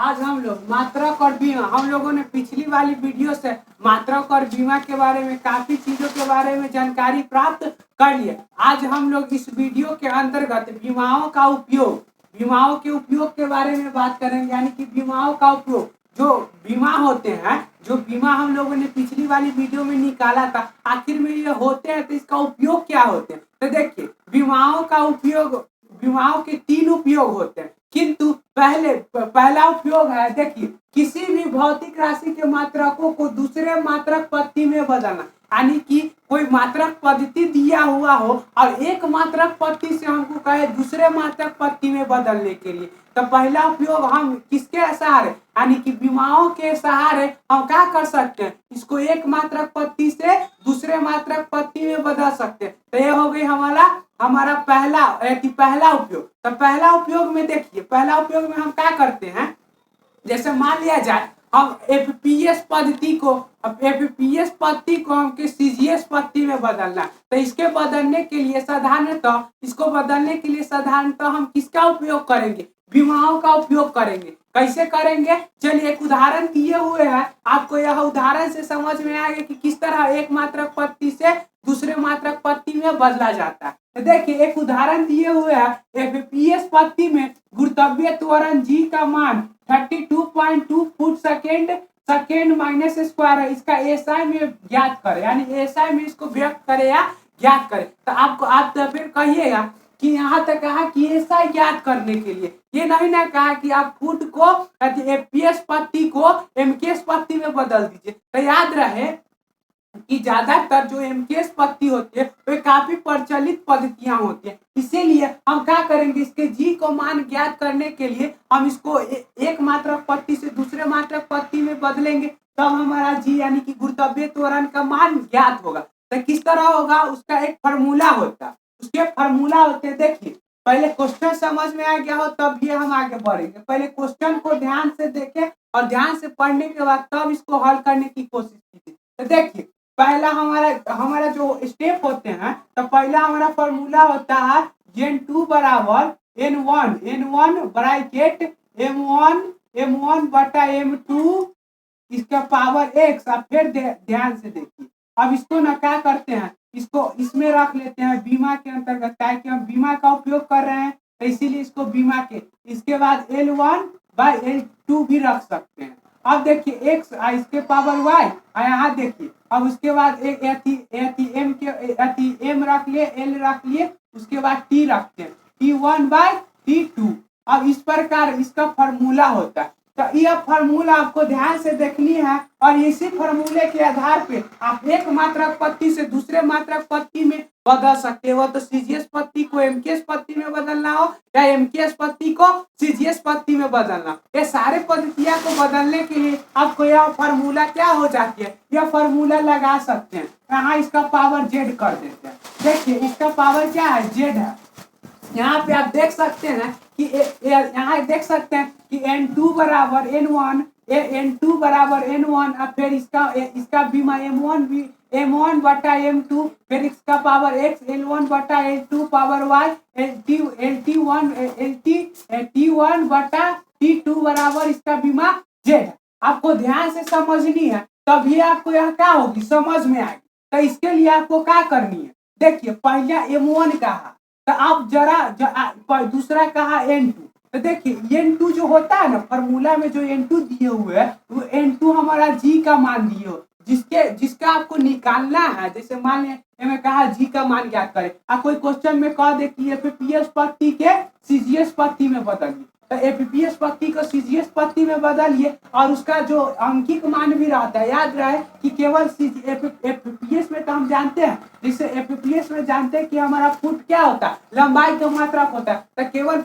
आज हम लोग मात्रक और बीमा, हम लोगों ने पिछली वाली वीडियो से मात्रक और बीमा के बारे में काफी चीजों के बारे में जानकारी प्राप्त कर लिए। आज हम लोग इस वीडियो के अंतर्गत बीमाओं के उपयोग के बारे में बात करेंगे। यानी कि बीमाओं का उपयोग, जो बीमा होते हैं, जो बीमा हम लोगों ने पिछली वाली वीडियो में निकाला था, आखिर में ये होते हैं तो इसका उपयोग क्या होते हैं। तो देखिए, बीमाओं के 3 उपयोग होते हैं, किंतु पहला उपयोग है, देखिए, किसी भी भौतिक राशि के मात्रकों को दूसरे मात्रक पद्धति में बदलना। यानी कि कोई मात्रक पद्धति दिया हुआ हो और एक मात्रक पद्धति से हमको कहे दूसरे मात्रक पद्धति में बदलने के लिए, तो पहला उपयोग हम किसके सहारे, यानी कि बीमाओं के सहारे हम क्या कर सकते हैं, इसको एक मात्रक पद्धति से दूसरे मात्रक पद्धति में बदल सकते हैं। तो ये हो गई हमारा पहला उपयोग। तो पहला उपयोग में देखिए, पहला उपयोग में हम क्या करते हैं, जैसे मान लिया जाए हम एफपीएस पद्धति को हम सीजीएस पद्धति में बदलना, तो इसको बदलने के लिए साधारणतः हम किसका उपयोग करेंगे, बीमाओं का उपयोग करेंगे। कैसे करेंगे, चलिए एक उदाहरण दिए हुए हैं, आपको यह उदाहरण से समझ में आएगा कि किस तरह एक मात्रक पद्धति से दूसरे मात्रक पद्धति में बदला जाता है। तो देखिए, एक उदाहरण दिए हुए हैं, एफपीएस पद्धति में गुरुत्वीय त्वरण जी का मान 32.2 फुट सेकेंड माइनस स्क्वायर है। इसका एसआई में ज्ञात करें, यानी एसआई में इसको व्यक्त करें या ज्ञात करें। तो आप तो फिर कहिएगा कि यहाँ तक कहा कि एसआई ज्ञात करने के लिए, ये नहीं ना कहा कि आप फुट को एफपीएस पद्धति को एमकेएस पद्धति में बदल दीजिए। तो याद रहे कि ज्यादातर जो एमकेएस पद्धति होती है वे काफी प्रचलित पद्धतियां होती है। इसीलिए हम क्या करेंगे, इसके जी को मान ज्ञात करने के लिए हम इसको एक मात्रक पद्धति से दूसरे मात्रक पद्धति में बदलेंगे, तब हमारा जी यानी कि गुरुत्वीय त्वरण का मान ज्ञात होगा। तो किस तरह होगा, उसका एक फार्मूला होता है, उसके फार्मूला होते हैं। देखिए, पहले क्वेश्चन समझ में आ गया हो तब भी हम आगे बढ़ेंगे। पहले क्वेश्चन को ध्यान से देखें और ध्यान से पढ़ने के बाद तब इसको हल करने की कोशिश कीजिए। तो देखिए, पहला हमारा जो स्टेप होते हैं, तो पहला हमारा फॉर्मूला होता है n2 बराबर n1 ब्रैकेट m1 बटा m2 इसका पावर x। अब फिर ध्यान से देखिए, अब इसको ना क्या करते हैं, इसको इसमें रख लेते हैं बीमा के अंतर्गत, ताकि हम बीमा का उपयोग कर रहे हैं तो इसीलिए इसको बीमा के, इसके बाद L1 बाई L2 भी रख सकते हैं। अब देखिए x इसके पावर y, यहाँ देखिए, अब उसके बाद m रख लिए, l रख लिए, उसके बाद t रखते हैं, T1 बाई T2। अब इस प्रकार इसका फार्मूला होता है। तो यह फार्मूला आपको ध्यान से देखनी है और इसी फार्मूले के आधार पे आप एक मात्रक पद्धति से दूसरे मात्रक पद्धति में बदल सकते हो। तो सीजीएस पद्धति को एमकेएस पद्धति में बदलना हो या एमकेएस पद्धति को सीजीएस पद्धति में बदलना, ये सारे पद्धतियां को बदलने के लिए आपको यह फार्मूला क्या हो जाती है, यह फार्मूला लगा सकते हैं। यहाँ इसका पावर जेड कर देते हैं। देखिए, इसका पावर क्या है, जेड है। यहाँ पे आप देख सकते हैं कि यहाँ देख सकते हैं कि n2 बराबर n1 और फिर इसका बीमा m1 बटा m2, फिर इसका पावर x, L1 बटा L2 पावर y, T1 बटा T2 बराबर इसका बीमा z। आपको ध्यान से समझनी है, तभी आपको यह क्या होगी, समझ में आएगी। तो इसके लिए आपको क्या करनी है, देखिए, पहला m1 कहा, तो आप दूसरा कहा n2। तो देखिए, n2 जो होता है ना, फार्मूला में जो n2 दिए हुए है, वो n2 हमारा g का मान दिए हो, जिसका आपको निकालना है। जैसे मान लिया मैं कहा जी का मान ज्ञात करें, आप कोई क्वेश्चन में कह दे कि एफपीएस पद्धति के सीजीएस पद्धति में बदलिए, तो एफपीएस पद्धति को सीजीएस पद्धति में बदलिए और उसका जो अंकिक मान भी रहता है। याद रहे कि केवल एफपीएस में तो हम जानते हैं, जैसे एफपीएस में जानते हैं कि हमारा फुट क्या होता है, लंबाई का मात्रक होता है। तो केवल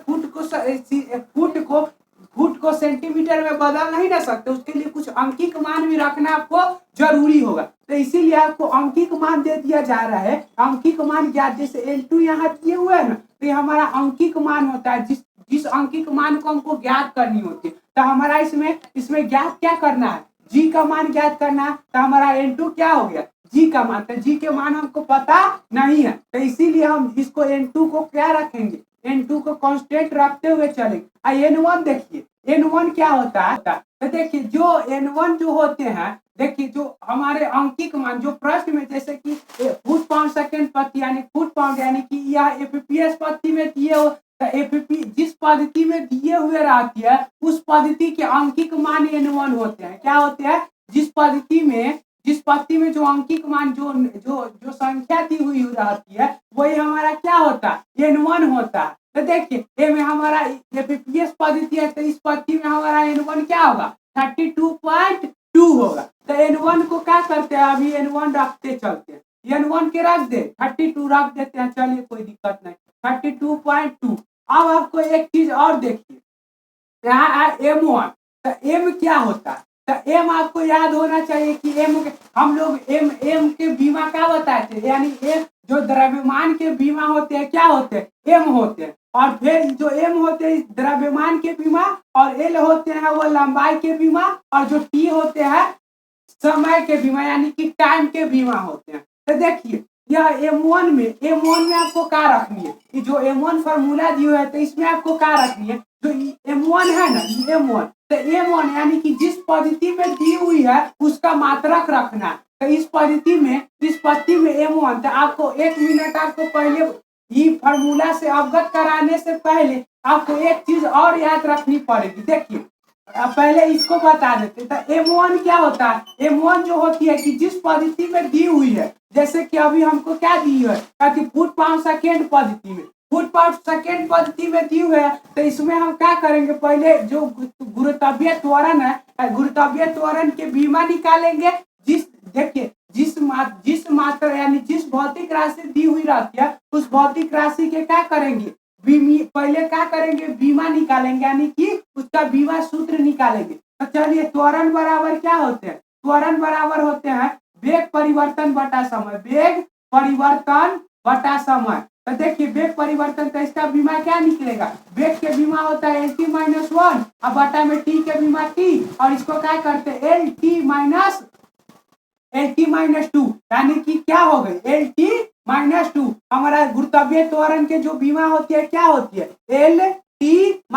फुट को सेंटीमीटर में बदल नहीं ना सकते, उसके लिए कुछ अंकिक मान भी रखना आपको जरूरी होगा। तो इसीलिए आपको अंकिक मान दे दिया जा रहा है। अंकिक मान ज्ञात, जैसे L2 यहाँ दिए हुए है ना, तो ये हमारा अंकिक मान होता है, जिस अंकिक मान को हमको ज्ञात करनी होती है। तो हमारा इसमें ज्ञात क्या करना है, जी का मान ज्ञात करना है। तो हमारा n2 क्या हो गया, जी का मान। तो जी के मान हमको पता नहीं है, तो इसीलिए हम इसको n2 को क्या रखेंगे, n2 को कांस्टेंट रखते हुए चलेंगे। n1 देखिए, N1 क्या होता है, तो देखिए जो N1 जो होते हैं, देखिए जो हमारे अंकिक मान जो प्रश्न में जैसे कि फुट पाउंड सेकंड प्रति यानी फुट पाउंड यानी कि यह एफपीएस पद्धति में दिए हो, तो एफपी जिस पद्धति में दिए हुए रहती है उस पद्धति के अंकिक मान N1 होते हैं। क्या होते हैं, जिस पद्धति में जो अंकिक मान जो जो जो संख्या दी हुई रहती है वही हमारा क्या होता है, N1 होता है। तो देखिए ये में हमारा एफपीएस पद्धति है, तो इस पद्धति में हमारा N1 क्या होगा, 32.2 होगा। तो N1 को क्या करते हैं, अभी N1 रखते चलते हैं, N1 के रख दे 32 रख देते हैं, चलिए कोई दिक्कत नहीं, 32.2। अब आपको एक चीज और देखिए, यहाँ है M1, तो M क्या होता है, तो M आपको याद होना चाहिए कि M हम लोग M के बीमा क्या बताए थे, यानी M जो द्रव्यमान के बीमा होते हैं क्या होते हैं, M होते हैं, और फिर जो M होते हैं द्रव्यमान के बीमा, और L होते हैं वो लंबाई के बीमा, और जो T होते हैं समय के बीमा यानी कि टाइम के बीमा होते हैं। तो देखिए यह M1 में आपको क्या रखनी है, कि जो M1 फार्मूला दी हुई है तो इसमें आपको क्या रखनी है, जो M1 है ना, M1, तो M1 यानी कि जिस पद्धति में दी हुई है उसका मात्रक रखना। तो इस पद्धति में M1, तो आपको 1 मिनट आपको पहले ये फार्मूला से अवगत कराने से पहले आपको एक चीज और याद रखनी पड़ेगी। देखिए पहले इसको बता देते, तो M1 क्या होता है, M1 जो होती है कि जिस पद्धति में दी हुई है, जैसे कि अभी हमको क्या दी है, कि फुट पाउंड सेकेंड पद्धति में, फुट पाउंड सेकेंड पद्धति में दी हुई है, तो इसमें हम क्या करेंगे, पहले जो गुरुत्वीय त्वरण है, गुरुत्वीय त्वरण के बीमा निकालेंगे। देखिए जिस मात्रा यानी जिस भौतिक राशि दी हुई रहती है उस भौतिक राशि के क्या करेंगे, पहले क्या करेंगे, बीमा निकालेंगे, यानी कि उसका बीमा सूत्र निकालेंगे। तो चलिए त्वरण बराबर क्या होते हैं, त्वरण बराबर होते हैं वेग परिवर्तन बटा समय, वेग परिवर्तन बटा समय। तो देखिए वेग परिवर्तन, तो इसका बीमा क्या निकलेगा, वेग के बीमा होता है LT - 1 और बटा में T के बीमा T, और इसको क्या करते हैं LT - 2, यानी कि क्या हो गई LT - 2। हमारा गुरुत्वीय त्वरण के जो बीमा होती है क्या होती है, LT -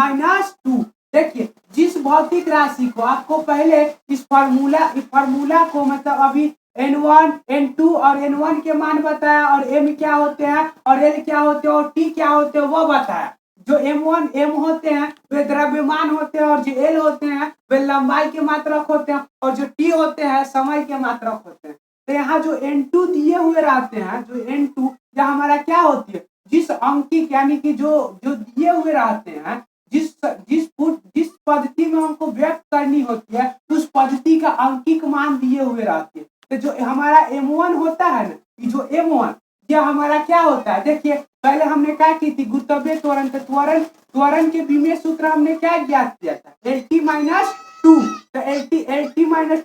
2। देखिए जिस भौतिक राशि को आपको पहले इस फार्मूला को मतलब अभी N1 N2 और N1 के मान बताया, और M क्या होते हैं और L क्या होते हैं और T क्या होते हैं वो बताया। जो M होते हैं वे द्रव्यमान होते हैं, और जो L होते हैं वे लंबाई के मात्रक होते हैं, और जो T होते हैं समय के मात्रक होते हैं। तो यहाँ जो N2 दिए हुए रहते हैं, जो N2 यह हमारा क्या होती है, जिस अंकिक यानी कि जो दिए हुए रहते हैं, जिस पद्धति में हमको व्यक्त करनी होती है उस पद्धति का अंकिक मान दिए हुए रहते हैं। तो जो हमारा M1 होता है ना, जो M1 यह हमारा क्या होता है, देखिए पहले हमने क्या की थी, गुरुत्वीय त्वरण, त्वरण के बीमीय सूत्र हमने क्या ज्ञात किया था, LT - 2। तो LT -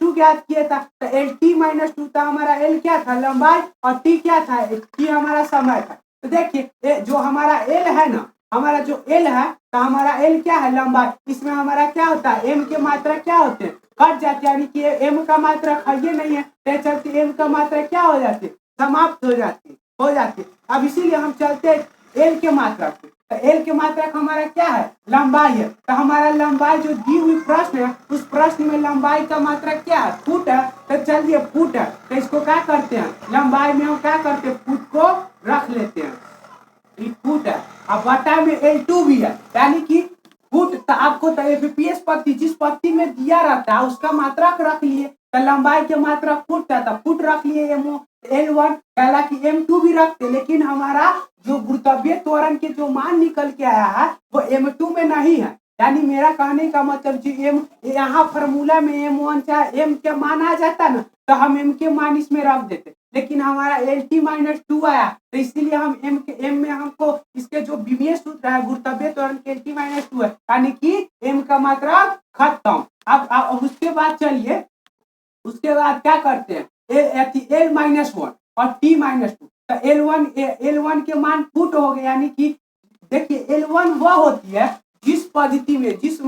2 ज्ञात किया था, तो LT - 2 था हमारा, L क्या था लंबाई, और T क्या था, T हमारा समय था। तो देखिए जो हमारा L है ना, हमारा जो L है, तो हमारा L क्या है लंबाई, इसमें हमारा क्या होता है M के मात्रा क्या होते हैं, कट जाते हैं, यानी कि M का मात्रा है नहीं है, तो चलते M का मात्रा क्या हो जाती है, समाप्त हो जाती है। अब इसीलिए हम चलते हैं L के मात्रा पे, तो L के मात्रा हमारा क्या है, लंबाई है। तो हमारा लंबाई जो दी हुई प्रश्न है उस प्रश्न में लंबाई का मात्रा क्या है, फुट है। तो चलिए फुट है, तो इसको क्या करते हैं, लंबाई में हम क्या करते हैं, फुट को रख लेते हैं, फुट है। अब बटा में L2 भी है, यानी कि फुट, तो आपको तो एफपीएस पद्धति जिस पद्धति में दिया रहता है उसका मात्रक रख लिए, तो लंबाई के मात्रक फुट था, तो फुट रख लिए L1, हालांकि M2 भी रखते, लेकिन हमारा जो गुरुत्वीय त्वरण के जो मान निकल के आया है वो M2 में नहीं है। यानी मेरा कहने का मतलब जो यहाँ फार्मूला में M1 चाहे M के मान आ जाता ना, तो हम M के मान इसमें रख देते, लेकिन हमारा LT - 2 आया, तो इसीलिए हम M में हमको इसके जो विमीय सूत्र है गुरुत्वीय त्वरण के LT - 2 है, यानी कि M का मात्रा खत्म। अब उसके बाद चलिए, उसके बाद क्या करते हैं, L - 1 और T - 2, तो L1 के मान फुट हो गए, यानी कि देखिए L1 वह होती है जिस पद्धति में जिस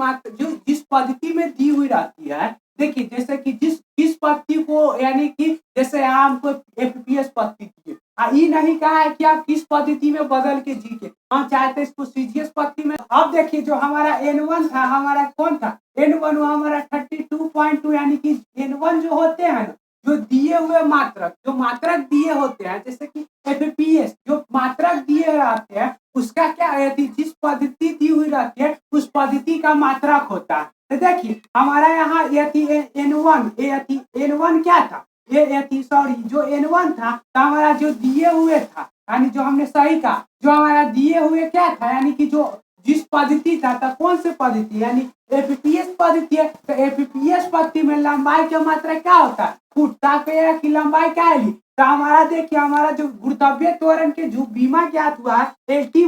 पद्धति में दी हुई रहती है। देखिए जैसे कि जिस पद्धति को, यानी कि जैसे हमको एफपीएस पद्धति की ये नहीं कहा है कि आप किस पद्धति में बदल के जी के, हम चाहते हैं इसको सीजीएस पद्धति में। अब देखिए जो हमारा N1 था, हमारा कौन था N1, वो हमारा 32.2, यानी कि N1 जो होते हैं ना, जो दिए हुए मात्रक, जो मात्रक दिए होते हैं, जैसे कि एफपीएस जो मात्रक दिए रहते हैं, उसका क्या है, जिस पद्धति दी हुई रहती है उस पद्धति का मात्रक होता है। तो देखिए हमारा यहाँ N1 क्या था, सॉरी जो N1 था, तो हमारा जो दिए हुए था, यानी जो हमने सही कहा, जो हमारा दिए हुए क्या था, यानी कि जो जिस पद्धति था, तो कौन से पद्धति, यानी एफपीएस पद्धति है। तो एफपीएस पद्धति में लंबाई की मात्रा क्या होता है, फुट, ताकि की लंबाई क्या है। तो हमारा देखिए हमारा जो गुरुत्वीय त्वरण के जो बीमा ज्ञात हुआ एल टी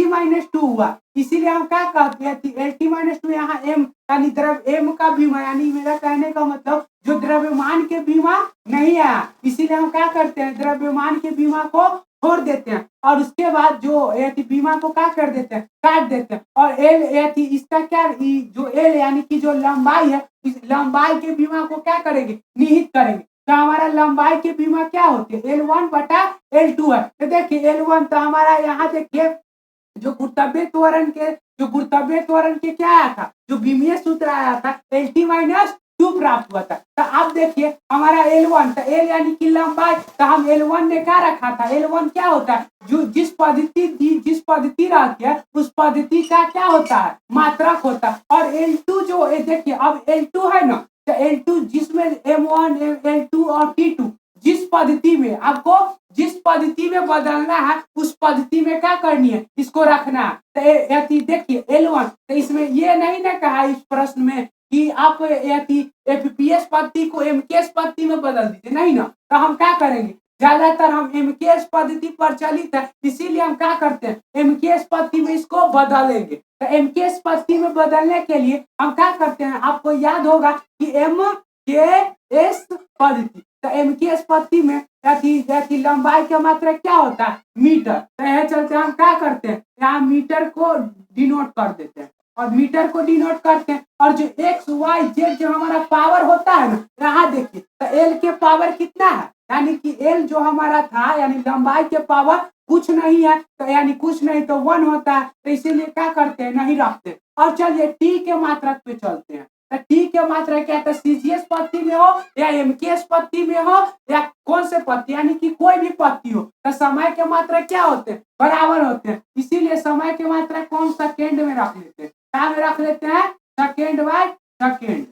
माइनस टू हुआ, इसीलिए हम क्या कहते हैं एल टी माइनस टू, यहाँ एम यानी द्रव एम का बीमा, यानी मेरा कहने का मतलब जो द्रव्यमान के बीमा नहीं आया, इसीलिए हम क्या करते हैं द्रव्यमान के बीमा को छोड़ देते हैं और उसके बाद जो बीमा को क्या कर देते हैं, काट देते हैं। और एल इसका क्या, जो एल यानी कि जो लंबाई है, इस लंबाई के बीमा को क्या करेंगे, निहित करेंगे। तो हमारा लंबाई की बीमा क्या होती है, L1 बटा L2 है। तो देखिए L1 तो हमारा यहाँ देखिए जो गुरुत्वीय त्वरण के क्या आया था, जो विमीय सूत्र आया था LT माइनस टू प्राप्त हुआ था। तो आप देखिए हमारा L1, तो L यानी कि लंबाई, तो हम L1 ने क्या रखा था, L1 क्या होता है, जो जिस पद्धति रहती है उस पद्धति का क्या होता है, मात्रक होता है। और L2 जो देखिए अब L2 है ना, तो L2 जिसमें M1 L2 और T2 जिस पद्धति में आपको जिस पद्धति में बदलना है उस पद्धति में क्या करनी है, इसको रखना है। तो देखिए L1, तो इसमें ये नहीं ना कहा इस प्रश्न में कि आप एफपीएस पद्धति को एमकेएस पद्धति में बदल दीजिए, नहीं ना। तो हम क्या करेंगे, ज्यादातर हम एमकेएस पद्धति पर चलित है, इसीलिए हम क्या करते हैं एमकेएस पद्धति में इसको बदलेंगे। तो एमकेएस पद्धति में बदलने के लिए हम क्या करते हैं, आपको याद होगा कि एमकेएस पद्धति, तो एमकेएस पद्धति में लंबाई का मात्रा क्या होता है, मीटर। तो यह चलते हम क्या करते हैं, यहाँ मीटर को डिनोट कर देते हैं और मीटर को डिनोट करते हैं। और जो एक्स वाई जेड जो हमारा पावर होता है ना, यहाँ देखिए तो एल के पावर कितना है, यानी कि एल जो हमारा था यानी लंबाई के पावर कुछ नहीं है, तो यानी कुछ नहीं तो 1 होता है, तो इसीलिए क्या करते हैं, नहीं रखते। और चलिए टी के मात्रक पे चलते हैं। तो टी के मात्रा क्या है, सीजीएस पद्धति में हो या एमकेएस पद्धति में हो या कौन से पद्धति, यानी कि कोई भी पद्धति हो, तो समय के मात्रा क्या होते हैं, बराबर होते हैं। इसीलिए समय के मात्रा कौन सेकेंड में रख लेते हैं, क्या में रख लेते हैं, सेकेंड बाय सेकेंड।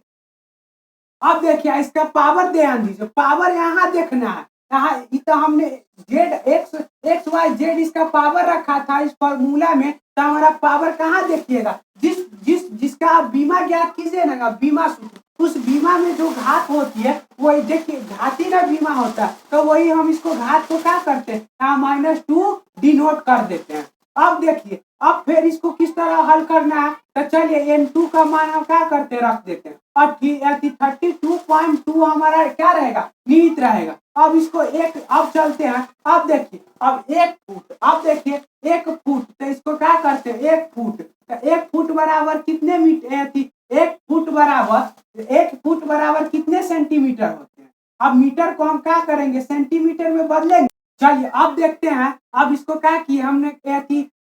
अब देखिए इसका पावर ध्यान दीजिए, पावर यहाँ देखना है, यहाँ तो हमने जेड एक्स वाई जेड इसका पावर रखा था इस फॉर्मूला में, तो हमारा पावर कहाँ देखिएगा, जिसका आप बीमा ज्ञात कीजिए ना, बीमा सूत्र, उस बीमा में जो घात होती है वही देखिए घाती ना बीमा होता है, तो वही हम इसको घात को क्या करते हैं, यहाँ -2 डिनोट कर देते हैं। अब देखिए अब फिर इसको किस तरह हल करना है, तो चलिए N2 का मान हम क्या करते रख देते हैं और 32.2 हमारा क्या रहेगा, निहित रहेगा। अब इसको एक अब चलते हैं, अब देखिए अब 1 फुट, अब देखिए 1 फुट, तो इसको क्या करते हैं 1 फुट, तो 1 फुट बराबर कितने मीटर, 1 फुट बराबर कितने सेंटीमीटर होते हैं। अब मीटर को हम क्या करेंगे, सेंटीमीटर में बदलेंगे। चलिए अब देखते हैं, अब इसको क्या किया हमने,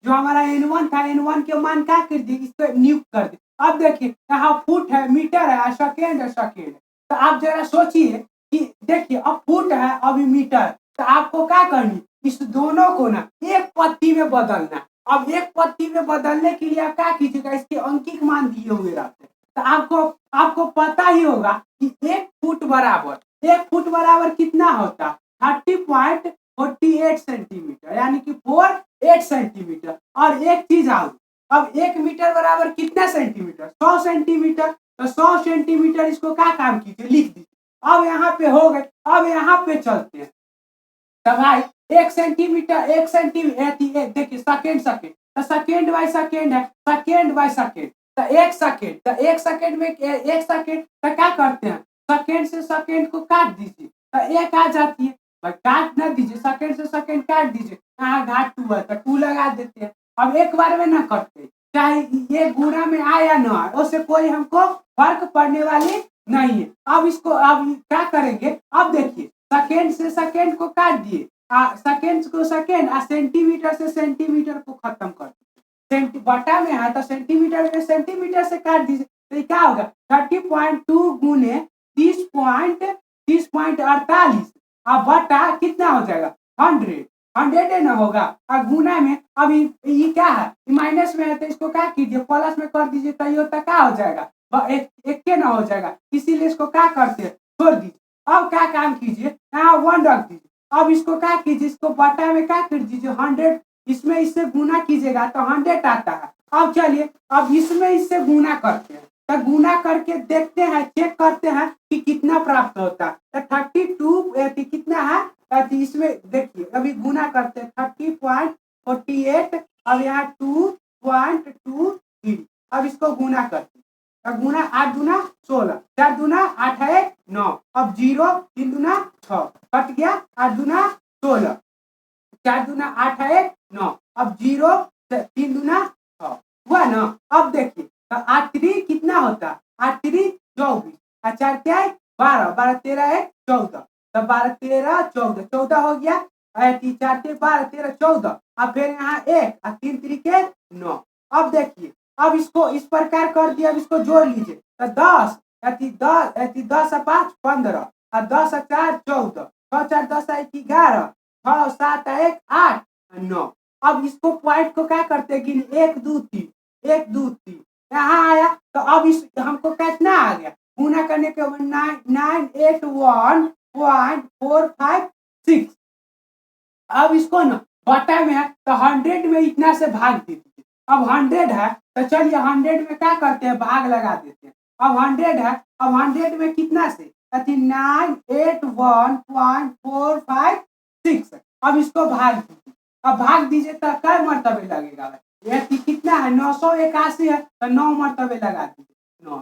जो हमारा N1 था, N1 के मान क्या कर दी, इसको नियुक्त कर दी। अब देखिए यहाँ फुट है, मीटर है, सेकेंड है, तो आप जरा सोचिए कि देखिए अब फुट है अभी मीटर, तो आपको क्या करनी, इस दोनों को ना एक पत्ती में बदलना। अब एक पत्ती में बदलने के लिए आप क्या कीजिएगा, इसके अंकित मान दिए हुए रहते हैं, तो आपको पता ही होगा कि 1 फुट बराबर कितना होता, 30.48 सेंटीमीटर, यानी कि 48 सेंटीमीटर। और एक चीज आओ, अब 1 मीटर बराबर कितना सेंटीमीटर, 100 सेंटीमीटर, तो 100 सेंटीमीटर इसको क्या काम कीजिए, लिख दीजिए। अब यहाँ पे हो गए, अब यहाँ पे चलते हैं, तो भाई 1 सेंटीमीटर देखिए सेकेंड, तो सेकेंड बाय सेकेंड है, सेकेंड बाय सेकेंड, तो 1 सेकेंड, तो 1 सेकेंड में 1 सेकेंड, तो क्या करते हैं सेकेंड से सेकेंड को काट दीजिए, तो 1 आ जाती है, भाई काट ना दीजिए, सेकेंड से सेकेंड काट दीजिए, यहाँ घाट 2 है तो 2 लगा देते हैं। अब एक बार में ना कटते, चाहे ये गुणा में आए या ना आए, उससे कोई हमको फर्क पड़ने वाली नहीं है। अब इसको अब क्या करेंगे, अब देखिए सेकेंड से सेकेंड को काट दिए, सेकेंड को सेकेंड और सेंटीमीटर से सेंटीमीटर को खत्म कर दीजिए। बटा में है तो सेंटीमीटर में सेंटीमीटर से काट दीजिए तो ये क्या होगा 30.2 गुने 30.48 अब बटा कितना हो जाएगा 100 है ना होगा और गुना में अब ये क्या है माइनस में है तो इसको क्या कीजिए प्लस में कर दीजिए तो ये होता क्या हो जाएगा एक के ना हो जाएगा इसीलिए इसको क्या करते हैं छोड़ दीजिए। अब क्या काम कीजिए यहाँ 1 रख दीजिए। अब इसको क्या कीजिए इसको बटा में क्या कर दीजिए 100 इसमें इससे गुना कीजिएगा तो 100 आता है। अब चलिए अब इसमें इससे गुना करते हैं तो गुना करके देखते हैं चेक करते हैं कि कितना प्राप्त होता है तो 32 कितना है तो इसमें देखिए अभी गुना करते हैं 30.48 अब यहाँ 2.23 अब इसको गुना करते हैं तो गुना 8 दूना 16 4 दूना 8 है 9 अब 0 3 दूना 6 कट गया 8 दूना 16 4 दूना 8 है 9 अब 0 3 दूना 6 हुआ ना। अब देखिए तो 8 3 कितना होता 8 3 24 और 4 क्या है 12 12 13 है 14 तो 12 13 14 14 हो गया 4 12 13 14 अब फिर यहाँ 1 और 3 3 9। अब देखिए अब इसको इस प्रकार कर दिया अब इसको जोड़ लीजिए तो 10 10 5 15 और 10 4 14 6 4 10 11 6 7 1 8 9। अब इसको पॉइंट को क्या करते हैं कि 1 2 3 1 2 3 यहाँ आया तो अब इस हमको कितना आ गया गुना करने के 981.456। अब इसको ना बटा में है तो 100 में इतना से भाग दीजिए। अब 100 है तो चलिए 100 में क्या करते हैं भाग लगा देते हैं। अब 100 है अब 100 में कितना से 981.456 अब इसको भाग दीजिए। अब भाग दीजिए तो क्या मर्तबे लगेगा ये कितना है 981 है तो 9 मर्तबे लगा दीजिए 9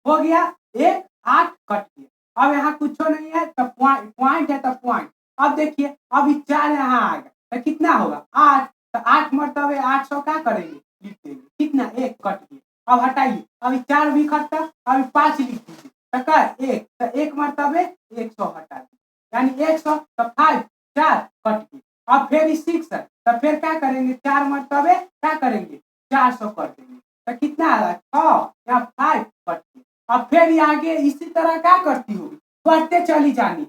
हो गया 1 8 कट गया। अब यहाँ कुछ नहीं है तो पॉइंट है तो पॉइंट। अब देखिए अब 4 यहाँ आ गया तो कितना होगा 8 तो 8 मर्तबे 800 क्या करेंगे लिख देंगे कितना 1 कट गया। अब हटाइए अभी 4 भी खत्म अभी 5 लिख दीजिए तो क्या 1 तो 1 मर्तबे 100 हटा दीजिए यानी 100 तो 5 4 कट गया। अब फिर 6 है तो फिर क्या करेंगे 4 मर्तबे क्या करेंगे 400 कर देंगे तो कितना आ रहा है 6 या 5 कट गया। अब फिर आगे इसी तरह क्या करती होगी बढ़ते चली जाएगी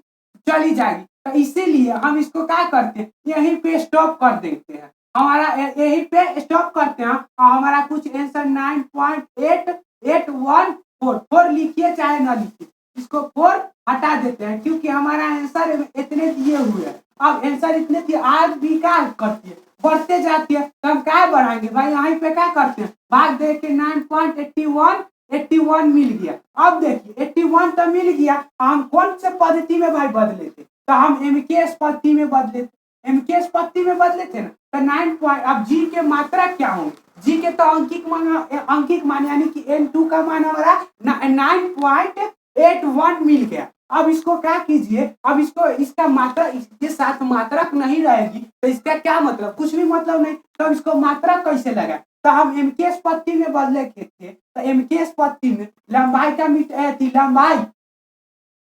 तो इसीलिए हम इसको क्या करते हैं यहीं पे स्टॉप कर देते हैं हमारा यहीं पे स्टॉप करते हैं और हमारा कुछ आंसर 9.8814 लिखिए चाहे ना लिखिए इसको 4 हटा देते हैं क्योंकि हमारा आंसर इतने दिए हुए हैं। अब आंसर इतने दिए आज भी क्या करती है बढ़ते जाती है तो हम क्या बढ़ाएंगे भाई यहीं पे क्या करते हैं भाग दे के 9.81 मिल गया। अब देखिए 81 तो मिल गया हम कौन से पद्धति में भाई बदले थे तो हम एमकेएस पद्धति में बदले थे एमकेएस पद्धति में बदले थे ना तो 9 अब जी के मात्रा क्या होंगे जी के तो अंकिक मान यानी कि N2 का मान हमारा 9.81 मिल गया। अब इसको क्या कीजिए अब इसको इसका मात्रा इसके साथ मात्रक नहीं रहेगी तो इसका क्या मतलब कुछ भी मतलब नहीं तो इसको मात्रक कैसे लगा तो हम एमकेएस पद्धति में बदले थे तो एमकेएस पद्धति में लंबाई का लंबाई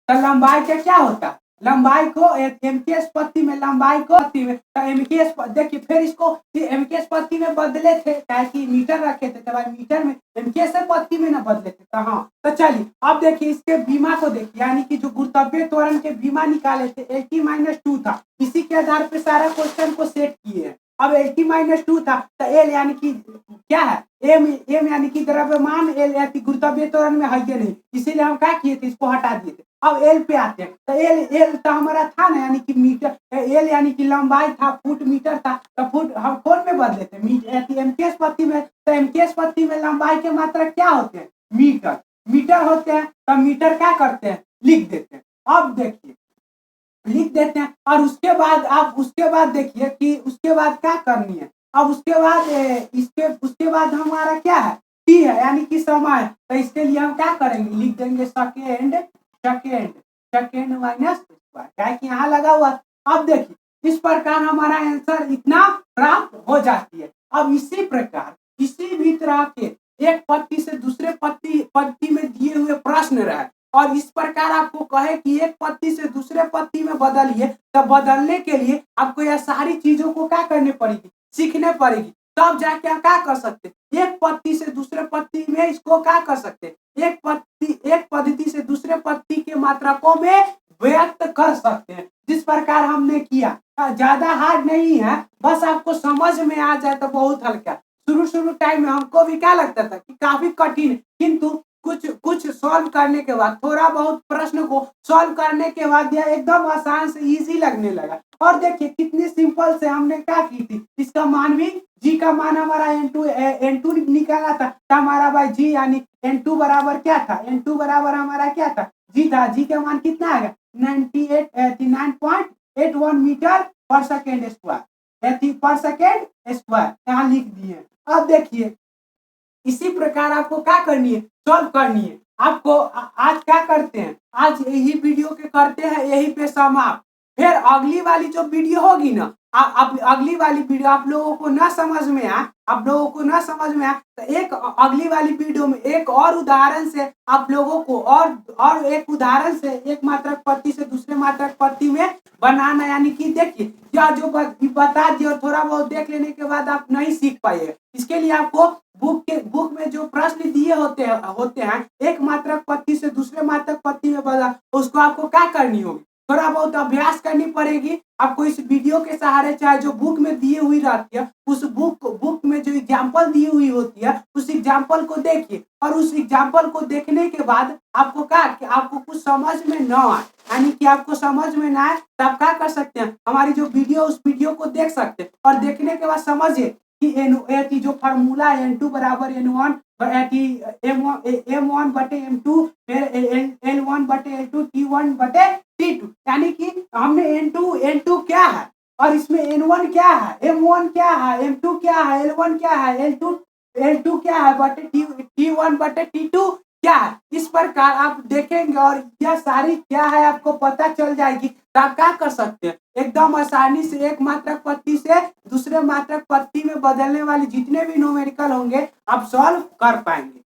तो लंबाई का क्या होता लंबाई को एमकेएस पद्धति में लंबाई को तो एमकेएस देखिए फिर इसको एमकेएस पद्धति में बदले थे ताकि मीटर रखे थे तो भाई मीटर में एमकेएस पद्धति में ना बदले थे तो हाँ तो चलिए अब देखिए इसके बीमा को देखिए यानी कि जो गुरुत्वीय त्वरण के बीमा निकाले थे 80-2 था इसी के आधार पर सारा क्वेश्चन को सेट किए हैं। अब 80-2 था तो एल यानी कि क्या है एम यानी कि द्रव्यमान एल यानी गुरुत्वीय त्वरण में है या नहीं इसीलिए हम क्या किए थे इसको हटा दिए थे। अब एल पे आते हैं तो एल तो हमारा था ना यानी कि मीटर एल यानी कि लंबाई था फुट मीटर था तो फुट हम कौन में बदले थे एमकेएस पद्धति में तो एमकेएस पद्धति में लंबाई के मात्रा क्या होते हैं मीटर होते हैं तो मीटर क्या करते हैं लिख देते हैं। अब देखिए लिख देते हैं और उसके बाद आप उसके बाद देखिए कि उसके बाद क्या करनी है। अब उसके बाद उसके बाद हमारा क्या है टी है यानी कि समय तो इसके लिए हम क्या करेंगे लिख देंगे सेकेंड माइनस क्या कि यहाँ लगा हुआ। अब देखिए इस प्रकार हमारा आंसर इतना प्राप्त हो जाती है। अब इसी प्रकार किसी भी तरह के एक पत्ती से दूसरे पत्ती में दिए हुए प्रश्न रहे और इस प्रकार आपको कहे कि एक पत्ती से दूसरे पत्ती में बदलिए, तब बदलने के लिए आपको यह सारी चीजों को क्या करनी पड़ेगी, सीखने पड़ेगी, तब जाके आप क्या कर सकते हैं, एक पत्ती से दूसरे पत्ती में इसको क्या कर सकते हैं, एक पद्धति से दूसरे पत्ती के मात्रकों में व्यक्त कर सकते हैं। जिस प्रकार हमने किया, ज्यादा हार्ड नहीं है, बस आपको समझ में आ जाए तो बहुत हल्का। शुरू टाइम में हमको भी क्या लगता था कि काफी कठिन, किंतु कुछ कुछ सॉल्व करने के बाद, थोड़ा बहुत प्रश्न को सॉल्व करने के बाद यह एकदम आसान से इजी लगने लगा। और देखिए कितनी सिंपल से हमने क्या की थी, इसका मान भी, जी का मान हमारा n2 निकाला था, तो हमारा भाई जी यानी n2 बराबर क्या था, n2 बराबर हमारा क्या था, जी था। जी का मान कितना आ गया, 99.81 मीटर पर सेकेंड स्क्वायर, पर सेकेंड स्क्वायर यहाँ लिख दिए। अब देखिए इसी प्रकार आपको क्या करनी है, सॉल्व करनी है। आपको आज क्या करते हैं, आज यही वीडियो के करते हैं यही पे समाप्त। फिर अगली वाली जो वीडियो होगी ना, आप अगली वाली वीडियो आप लोगों को ना समझ में आए, आप लोगों को ना समझ में आए तो एक अगली वाली वीडियो में एक और उदाहरण से आप लोगों को और एक उदाहरण से एक मात्रक पत्ती से दूसरे मात्रक पत्ती में बनाना, यानी कि देखिए या जो बता दिए और थोड़ा बहुत देख लेने के बाद आप नहीं सीख पाइए। इसके लिए आपको बुक में जो प्रश्न दिए होते हैं एक मात्रक पत्ती से दूसरे मात्रक पत्ती में बदला, उसको आपको क्या करनी होगी, थोड़ा बहुत अभ्यास करनी पड़ेगी आपको इस वीडियो के सहारे। चाहे जो बुक में दी हुई रहती है उस बुक में जो एग्जाम्पल दी हुई होती है उस एग्जाम्पल को देखिए, और उस एग्जाम्पल को देखने के बाद आपको क्या कि आपको कुछ समझ में न आए, यानी कि आपको समझ में ना आए तो आप क्या कर सकते हैं, हमारी जो वीडियो उस वीडियो को देख सकते हैं और देखने के बाद समझिए कि जो फार्मूला n2 बराबर n1 m1 बटे m2 फिर l1 बटे l2 t1 बटे t2, यानी कि हमने n2 क्या है और इसमें n1 क्या है, m1 क्या है, m2 क्या है, l1 क्या है, l2 क्या है बटे t1 बटे t2 क्या है। इस प्रकार आप देखेंगे और यह सारी क्या है आपको पता चल जाएगी, तो आप क्या कर सकते हैं, एकदम आसानी से एक मात्रक पत्ती से दूसरे मात्रक पत्ती में बदलने वाली जितने भी न्यूमेरिकल होंगे आप सॉल्व कर पाएंगे।